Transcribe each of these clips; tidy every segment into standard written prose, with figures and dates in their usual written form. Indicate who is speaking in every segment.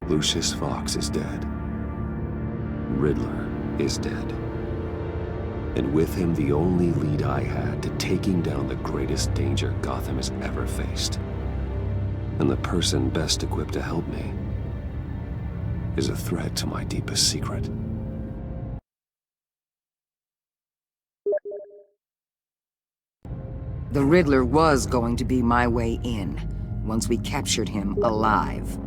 Speaker 1: Lucius Fox is dead. Riddler is dead. And with him, the only lead I had to taking down the greatest danger Gotham has ever faced. And the person best equipped to help me is a threat to my deepest secret.
Speaker 2: The Riddler was going to be my way in, once we captured him alive.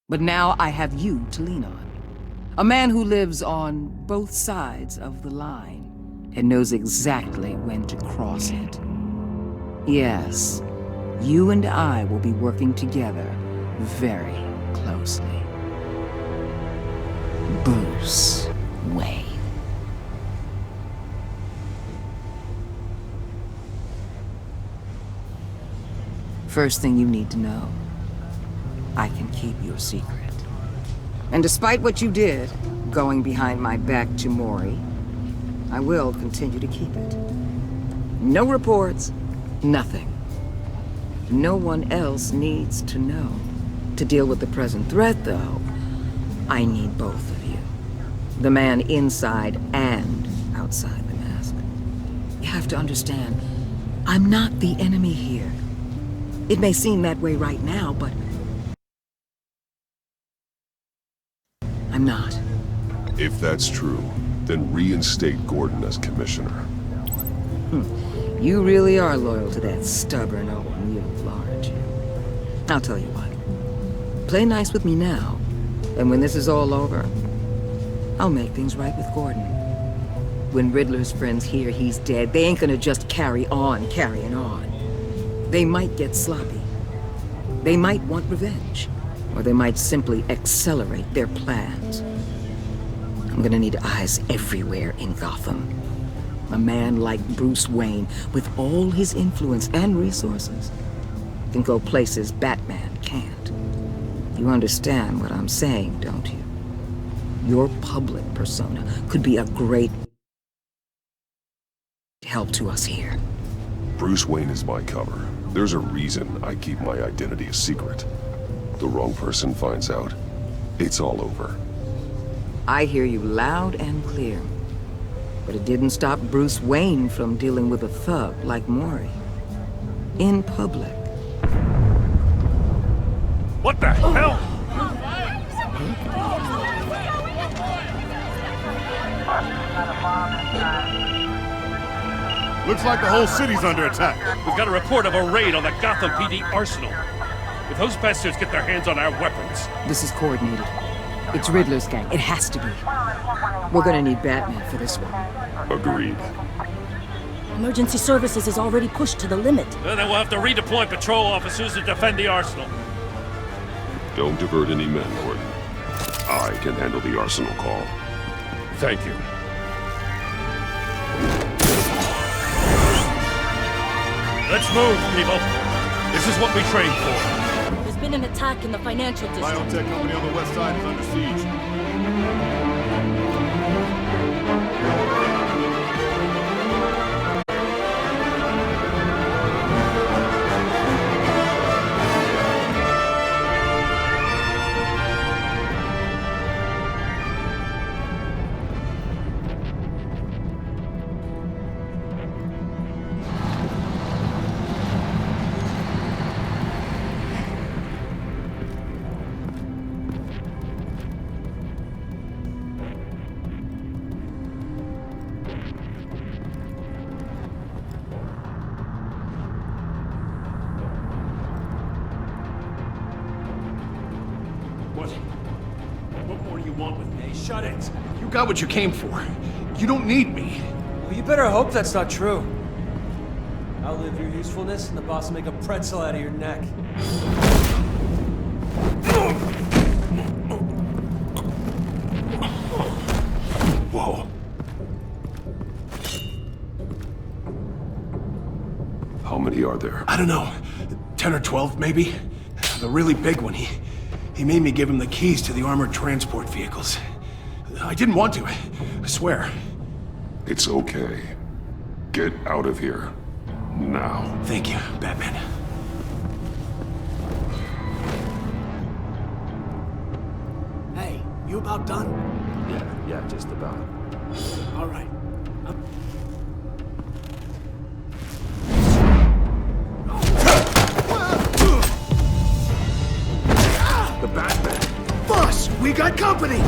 Speaker 2: But now I have you to lean on. A man who lives on both sides of the line and knows exactly when to cross it. Yes, you and I will be working together very closely. Bruce Wayne. First thing you need to know, I can keep your secret. And despite what you did, going behind my back to Mori, I will continue to keep it. No reports, nothing. No one else needs to know. To deal with the present threat, though, I need both of you. The man inside and outside the mask. You have to understand, I'm not the enemy here. It may seem that way right now, but I'm not.
Speaker 3: If that's true, then reinstate Gordon as commissioner.
Speaker 2: You really are loyal to that stubborn old mule, aren't you? I'll tell you what. Play nice with me now, and when this is all over, I'll make things right with Gordon. When Riddler's friends hear he's dead, they ain't gonna just carry on carrying on. They might get sloppy. They might want revenge. Or they might simply accelerate their plans. I'm gonna need eyes everywhere in Gotham. A man like Bruce Wayne, with all his influence and resources, can go places Batman can't. You understand what I'm saying, don't you? Your public persona could be a great help to us here.
Speaker 3: Bruce Wayne is my cover. There's a reason I keep my identity a secret. The wrong person finds out, it's all over.
Speaker 2: I hear you loud and clear. But it didn't stop Bruce Wayne from dealing with a thug like Mori. In public.
Speaker 4: What the hell?
Speaker 5: Looks like the whole city's under attack.
Speaker 4: We've got a report of a raid on the Gotham PD arsenal. If those bastards get their hands on our weapons...
Speaker 2: This is coordinated. It's Riddler's gang. It has to be. We're gonna need Batman for this one.
Speaker 3: Agreed.
Speaker 6: Emergency services is already pushed to the limit.
Speaker 4: Then we'll have to redeploy patrol officers to defend the arsenal.
Speaker 3: Don't divert any men, Gordon. I can handle the arsenal call.
Speaker 4: Thank you. Let's move, people. This is what we trained for.
Speaker 6: There's been an attack in the financial district.
Speaker 5: Biotech company on the west side is under siege.
Speaker 4: What more do you want with me?
Speaker 5: Hey, shut it. You got what you came for. You don't need me.
Speaker 7: Well, you better hope that's not true. Outlive your usefulness, and the boss will make a pretzel out of your neck.
Speaker 3: Whoa. How many are there?
Speaker 5: I don't know. 10 or 12, maybe? The really big one, he made me give him the keys to the armored transport vehicles. I didn't want to, I swear.
Speaker 3: It's okay. Get out of here. Now.
Speaker 5: Thank you, Batman. Hey, you about done?
Speaker 1: Yeah, just about.
Speaker 5: All right.
Speaker 3: The Batman!
Speaker 5: Boss, we got company!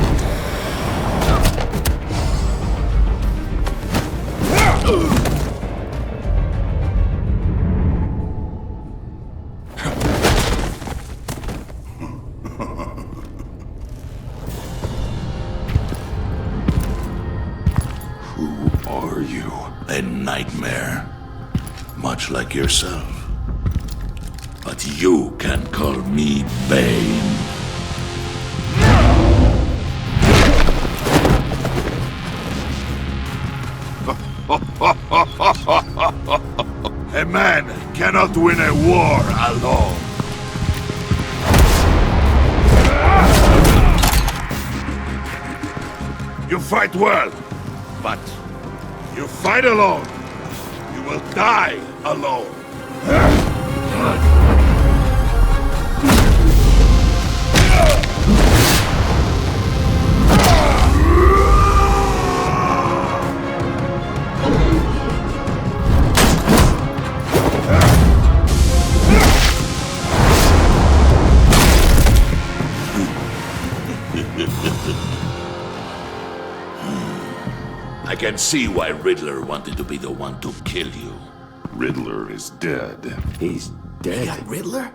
Speaker 3: Who are you?
Speaker 8: A nightmare, much like yourself. But you can call me Bane. A man cannot win a war alone. You fight well, but you fight alone. You will die alone. I can see why Riddler wanted to be the one to kill you.
Speaker 3: Riddler is dead.
Speaker 1: He's dead.
Speaker 5: Riddler?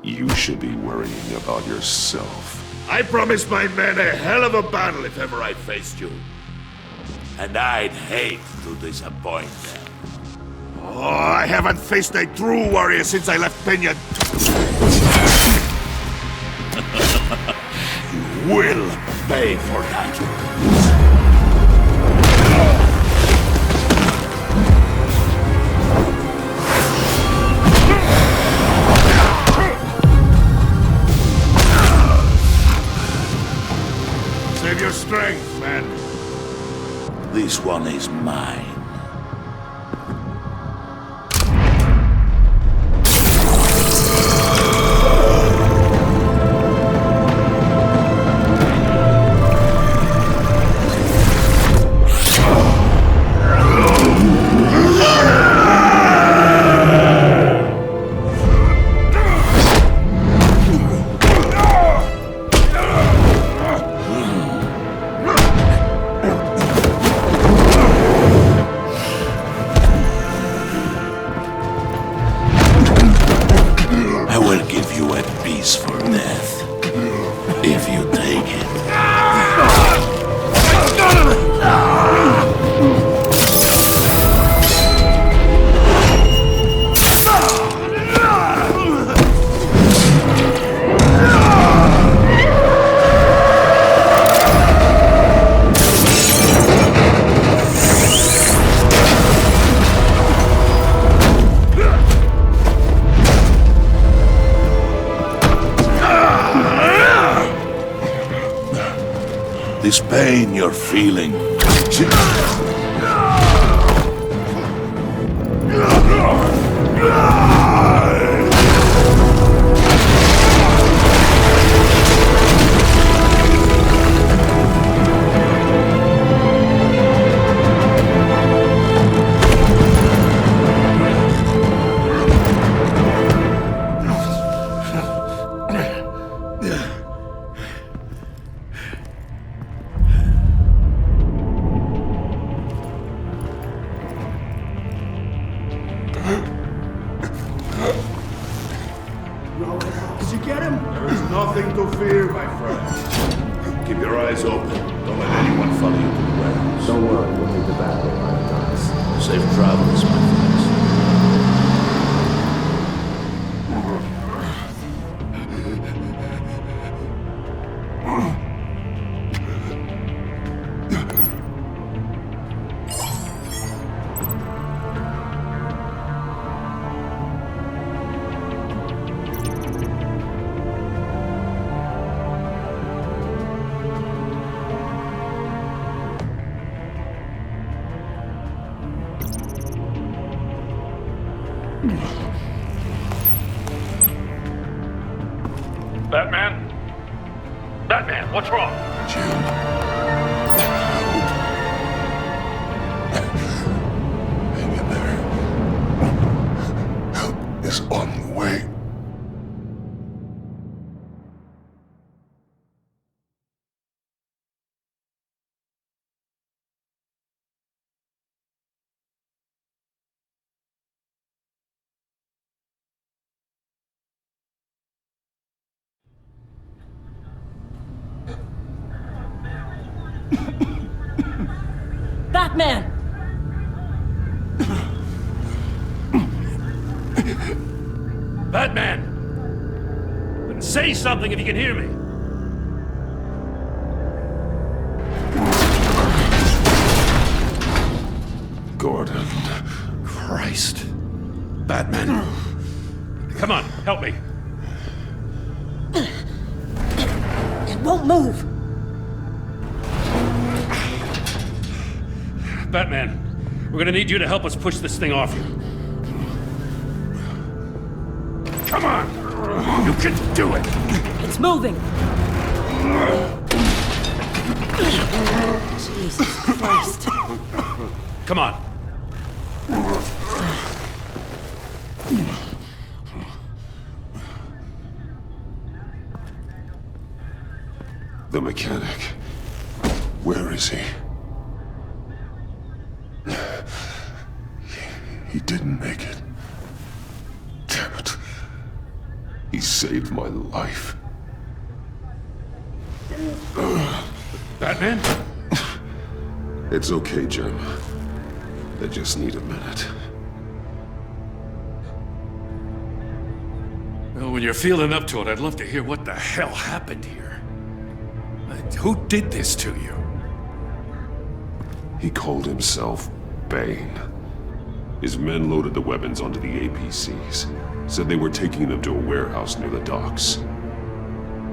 Speaker 3: You should be worrying about yourself.
Speaker 8: I promised my men a hell of a battle if ever I faced you. And I'd hate to disappoint them. Oh, I haven't faced a true warrior since I left Peña. You will pay for that. Save your strength, man. This one is mine. For death, if you take it. This pain you're feeling.
Speaker 5: Did you get him?
Speaker 8: There is nothing to fear, my friend. Keep your eyes open. Don't let anyone follow you to the warehouse.
Speaker 1: Don't worry, we'll meet the battle by the docks.
Speaker 8: Safe travels, my friends.
Speaker 4: Batman? Batman, what's wrong?
Speaker 3: Jim. Hang in there. Help is on the way.
Speaker 6: Batman!
Speaker 4: Batman! Say something if you can hear me.
Speaker 3: Gordon.
Speaker 4: Christ. Batman. Come on, help me.
Speaker 6: It won't move!
Speaker 4: Batman, we're gonna need you to help us push this thing off you. Come on! You can do it!
Speaker 6: It's moving! Jesus Christ.
Speaker 4: Come on.
Speaker 3: The mechanic. Where is he? He didn't make it. Damn it. He saved my life.
Speaker 4: Batman?
Speaker 3: It's okay, Jim. I just need a minute.
Speaker 4: Well, when you're feeling up to it, I'd love to hear what the hell happened here. Who did this to you?
Speaker 3: He called himself Bane. His men loaded the weapons onto the APCs. Said they were taking them to a warehouse near the docks.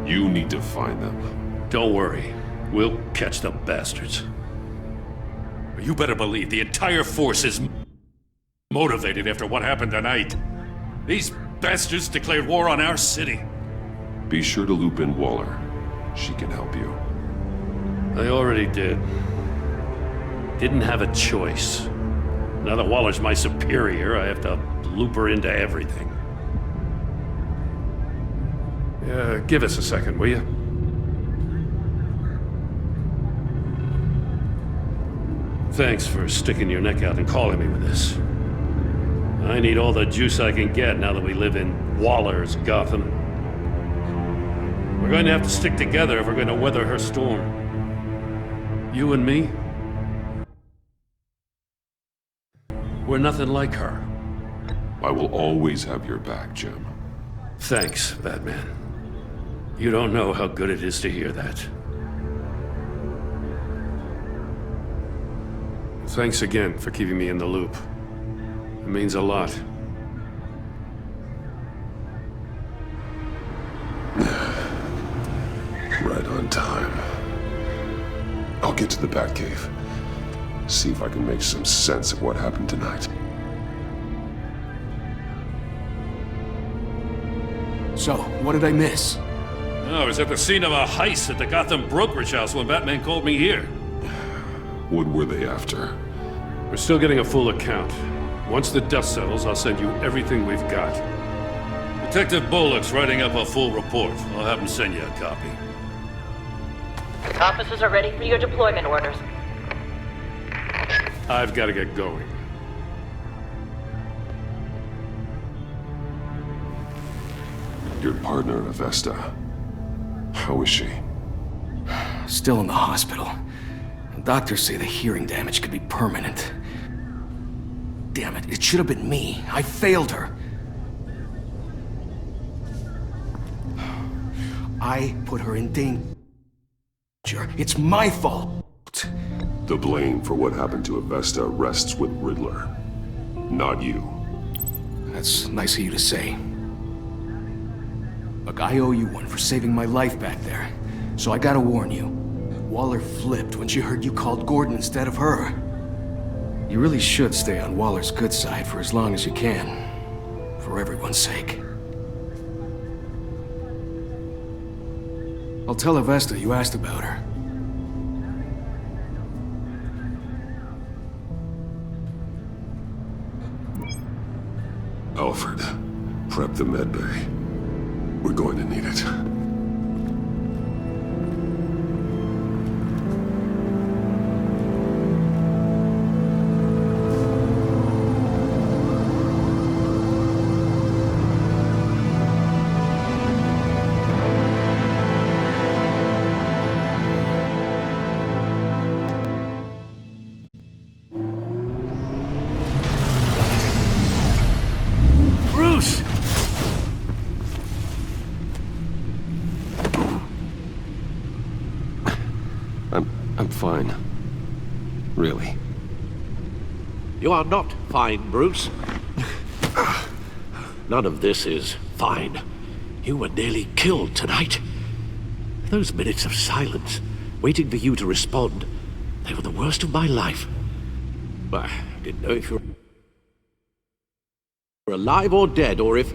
Speaker 3: You need to find them.
Speaker 4: Don't worry. We'll catch the bastards. You better believe the entire force is motivated after what happened tonight. These bastards declared war on our city.
Speaker 3: Be sure to loop in Waller. She can help you.
Speaker 4: They already did. Didn't have a choice. Now that Waller's my superior, I have to loop her into everything. Yeah, give us a second, will you? Thanks for sticking your neck out and calling me with this. I need all the juice I can get now that we live in Waller's Gotham. We're going to have to stick together if we're going to weather her storm. You and me? We're nothing like her.
Speaker 3: I will always have your back, Jim.
Speaker 4: Thanks, Batman. You don't know how good it is to hear that. Thanks again for keeping me in the loop. It means a lot.
Speaker 3: Right on time. I'll get to the Batcave. See if I can make some sense of what happened tonight.
Speaker 5: So, what did I miss?
Speaker 4: I was at the scene of a heist at the Gotham brokerage house when Batman called me here.
Speaker 3: What were they after?
Speaker 4: We're still getting a full account. Once the dust settles, I'll send you everything we've got. Detective Bullock's writing up a full report. I'll have him send you a copy.
Speaker 9: Officers are ready for your deployment orders.
Speaker 4: I've got to get going.
Speaker 3: Your partner, Avesta. How is she?
Speaker 5: Still in the hospital. Doctors say the hearing damage could be permanent. Damn it, it should have been me. I failed her. I put her in danger. It's my fault.
Speaker 3: The blame for what happened to Avesta rests with Riddler, not you.
Speaker 5: That's nice of you to say. Look, I owe you one for saving my life back there. So I gotta warn you. Waller flipped when she heard you called Gordon instead of her. You really should stay on Waller's good side for as long as you can. For everyone's sake. I'll tell Avesta you asked about her.
Speaker 3: Alfred, prep the medbay. We're going to need it.
Speaker 8: Bruce!
Speaker 1: I'm fine. Really.
Speaker 10: You are not fine, Bruce. None of this is fine. You were nearly killed tonight. Those minutes of silence, waiting for you to respond, they were the worst of my life. I didn't know if you were alive or dead, or if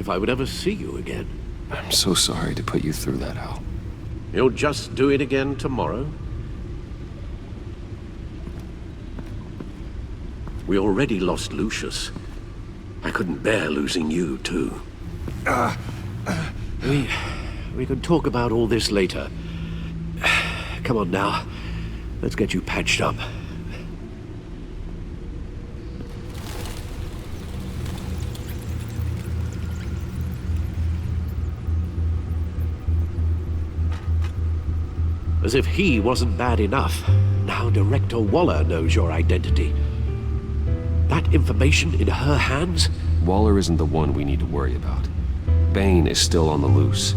Speaker 10: I would ever see you again.
Speaker 1: I'm so sorry to put you through that, Al.
Speaker 10: You'll just do it again tomorrow? We already lost Lucius. I couldn't bear losing you, too. We can talk about all this later. Come on now. Let's get you patched up. As if he wasn't bad enough, now Director Waller knows your identity. That information in her hands?
Speaker 1: Waller isn't the one we need to worry about. Bane is still on the loose,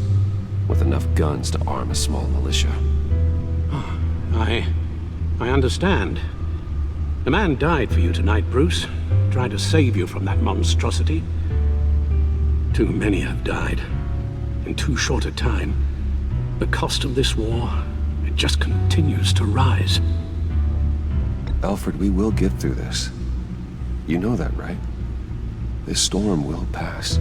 Speaker 1: with enough guns to arm a small militia.
Speaker 10: I understand. The man died for you tonight, Bruce. Trying to save you from that monstrosity. Too many have died. In too short a time. The cost of this war, it just continues to rise.
Speaker 1: Alfred, we will get through this. You know that, right? This storm will pass.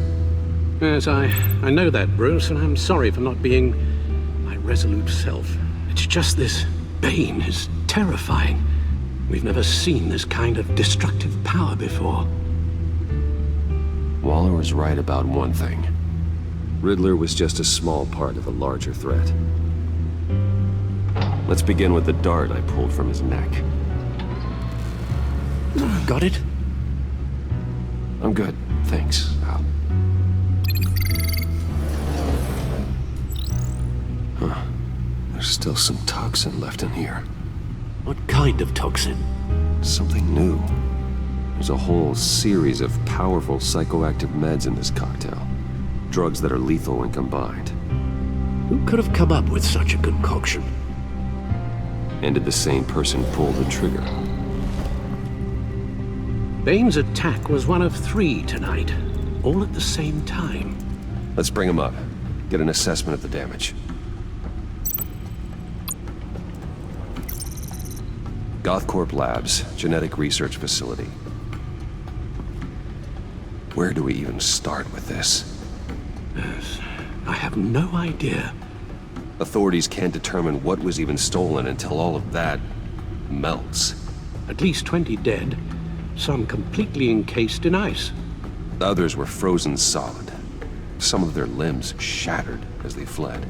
Speaker 10: Yes, I know that, Bruce, and I'm sorry for not being my resolute self. It's just this Bane is terrifying. We've never seen this kind of destructive power before.
Speaker 1: Waller was right about one thing. Riddler was just a small part of a larger threat. Let's begin with the dart I pulled from his neck.
Speaker 10: Got it?
Speaker 1: I'm good, thanks, Al. Huh. There's still some toxin left in here.
Speaker 10: What kind of toxin?
Speaker 1: Something new. There's a whole series of powerful psychoactive meds in this cocktail. Drugs that are lethal when combined.
Speaker 10: Who could have come up with such a concoction?
Speaker 1: And did the same person pull the trigger?
Speaker 10: Bane's attack was one of 3 tonight, all at the same time.
Speaker 1: Let's bring him up. Get an assessment of the damage. Gothcorp Labs, genetic research facility. Where do we even start with this?
Speaker 10: Yes, I have no idea.
Speaker 1: Authorities can't determine what was even stolen until all of that melts.
Speaker 10: At least 20 dead, some completely encased in ice.
Speaker 1: Others were frozen solid. Some of their limbs shattered as they fled.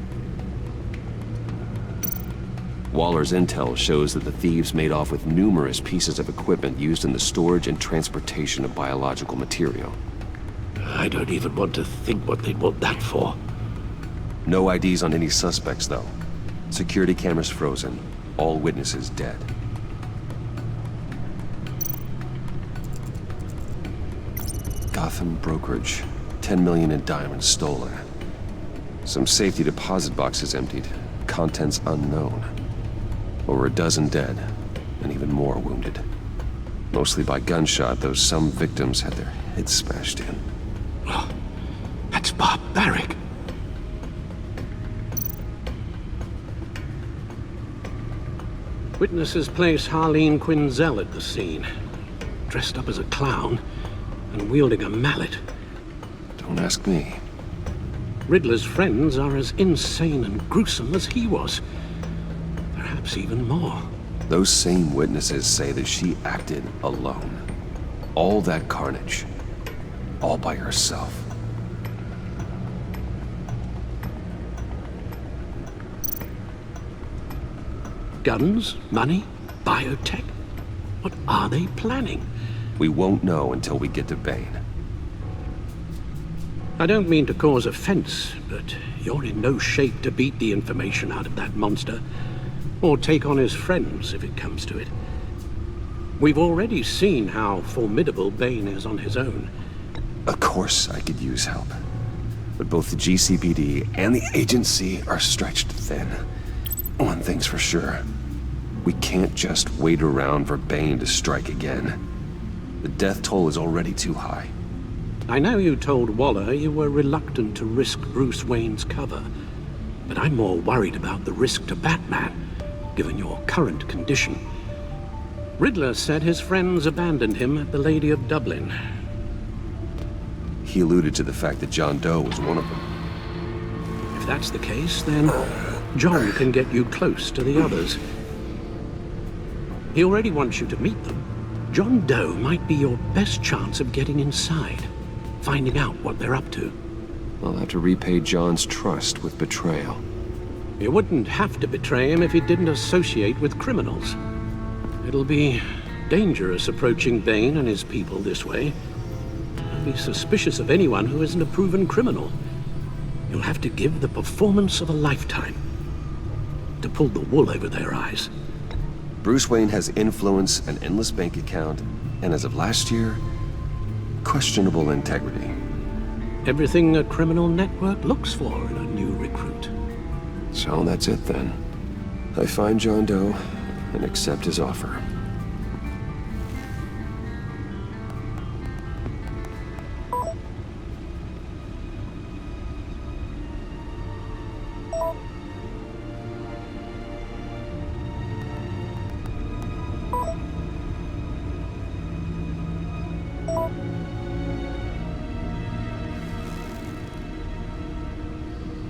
Speaker 1: Waller's intel shows that the thieves made off with numerous pieces of equipment used in the storage and transportation of biological material.
Speaker 10: I don't even want to think what they'd want that for.
Speaker 1: No IDs on any suspects, though. Security cameras frozen. All witnesses dead. Gotham brokerage. 10 million in diamonds stolen. Some safety deposit boxes emptied. Contents unknown. Over a dozen dead, and even more wounded. Mostly by gunshot, though some victims had their heads smashed in.
Speaker 10: Oh, that's barbaric. Witnesses place Harleen Quinzel at the scene, dressed up as a clown and wielding a mallet.
Speaker 1: Don't ask me.
Speaker 10: Riddler's friends are as insane and gruesome as he was. Perhaps even more.
Speaker 1: Those same witnesses say that she acted alone. All that carnage. All by herself.
Speaker 10: Guns, money, biotech. What are they planning?
Speaker 1: We won't know until we get to Bane.
Speaker 10: I don't mean to cause offense, but you're in no shape to beat the information out of that monster, or take on his friends if it comes to it. We've already seen how formidable Bane is on his own.
Speaker 1: Of course I could use help. But both the GCPD and the agency are stretched thin. One thing's for sure. We can't just wait around for Bane to strike again. The death toll is already too high.
Speaker 10: I know you told Waller you were reluctant to risk Bruce Wayne's cover, but I'm more worried about the risk to Batman, given your current condition. Riddler said his friends abandoned him at the Lady of Dublin.
Speaker 1: He alluded to the fact that John Doe was one of them.
Speaker 10: If that's the case, then John can get you close to the others. He already wants you to meet them. John Doe might be your best chance of getting inside, finding out what they're up to.
Speaker 1: I'll have to repay John's trust with betrayal.
Speaker 10: You wouldn't have to betray him if he didn't associate with criminals. It'll be dangerous approaching Bane and his people this way. I'll be suspicious of anyone who isn't a proven criminal. You'll have to give the performance of a lifetime to pull the wool over their eyes.
Speaker 1: Bruce Wayne has influence, an endless bank account, and as of last year, questionable integrity.
Speaker 10: Everything a criminal network looks for in a new recruit.
Speaker 1: So that's it then. I find John Doe and accept his offer.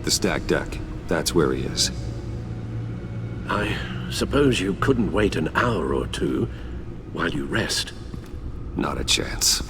Speaker 1: The stacked deck. That's where he is.
Speaker 10: I suppose you couldn't wait an hour or two while you rest.
Speaker 1: Not a chance.